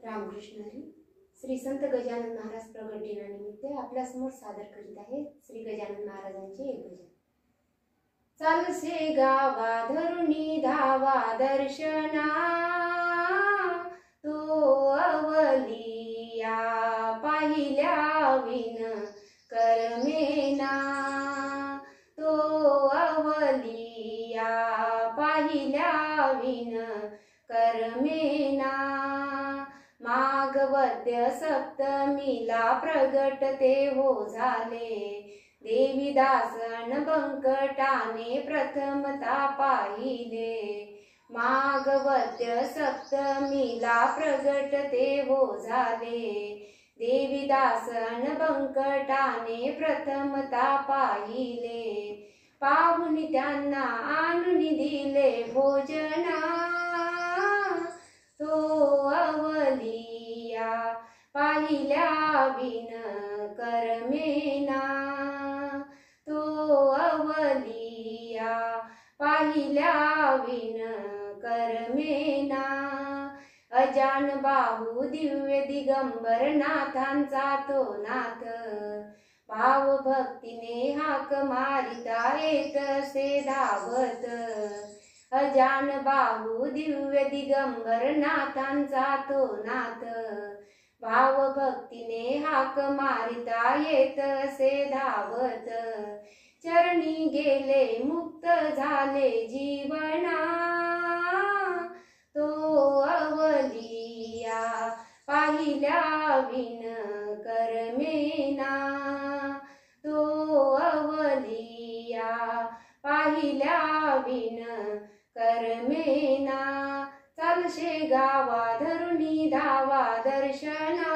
रामकृष्ण हरी. श्री संत गजानन महाराज प्रगट दिनानिमित्त आपल्यासमोर सादर करीत आहे श्री गजानन महाराजांचे एक भजन. चालसे गावा धरुणी धावा दर्शना, तो अवलिया पाहिल्या विन करमेना. तो अवलिया पाहिल्या विन करमेना. माघवद्य सप्तमीला प्रगट ते हो झाले, देवीदासन बंकटाने प्रथमता पाहिले. माघवद्य सप्तमीला प्रगट ते हो झाले, देवीदासन बंकटाने प्रथमता पाहिले. पाहुन त्यांना आणून दिले भोजना, तो अवलिया पाहिल्या विन करमेना. तो अवलिया पाहिल्या विन करमेना. अजान बाहू दिव्य दिगंबर नाथांचा तो नाथ, भाव भक्तीने हाक मारिता येतसे धावत. अजान बाहू दिव्य दिगंबर नाथांचा तो नाथ, भाव भक्तीने हाक मारिता येतसे धावत. चरणी गेले मुक्त झाले जीवना, तो अवलिया पाहिल्या विन करमेना. तो अवलिया पाहिल्या विन करमेना. चालशे गावा धरुणी धावा दर्शना,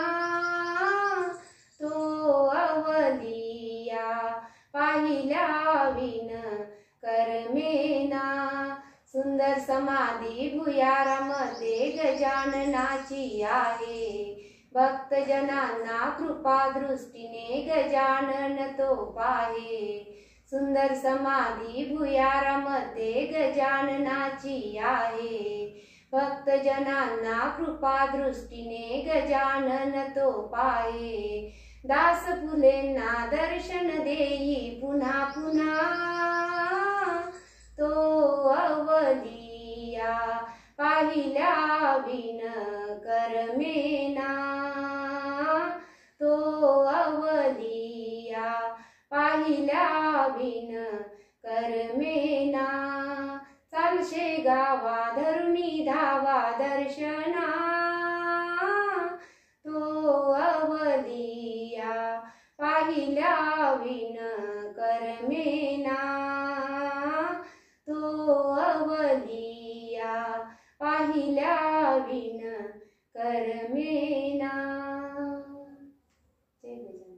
तो अवलिया पाहिल्या विन करमेना. सुंदर समाधी भुयारामध्ये गजाननाची आहे, भक्तजनांना कृपा दृष्टीने गजानन तो पाहे. सुंदर समाधी भुयारामध्ये गजाननाची आहे, भक्तजनांना कृपा दृष्टीने गजानन तो पाहे. दास फुलेंना दर्शन देई पुन्हा पुन्हा, तो अवलिया पाहिल्या विन करमेना. तो अवलिया पाहिल्या विन करमेना. चालशे गावा धरुणी धावा दर्शना, तो अवलिया पाहिल्या विन करमेना. तो अवलिया पाहिल्या विन करमेना. जय गजानन.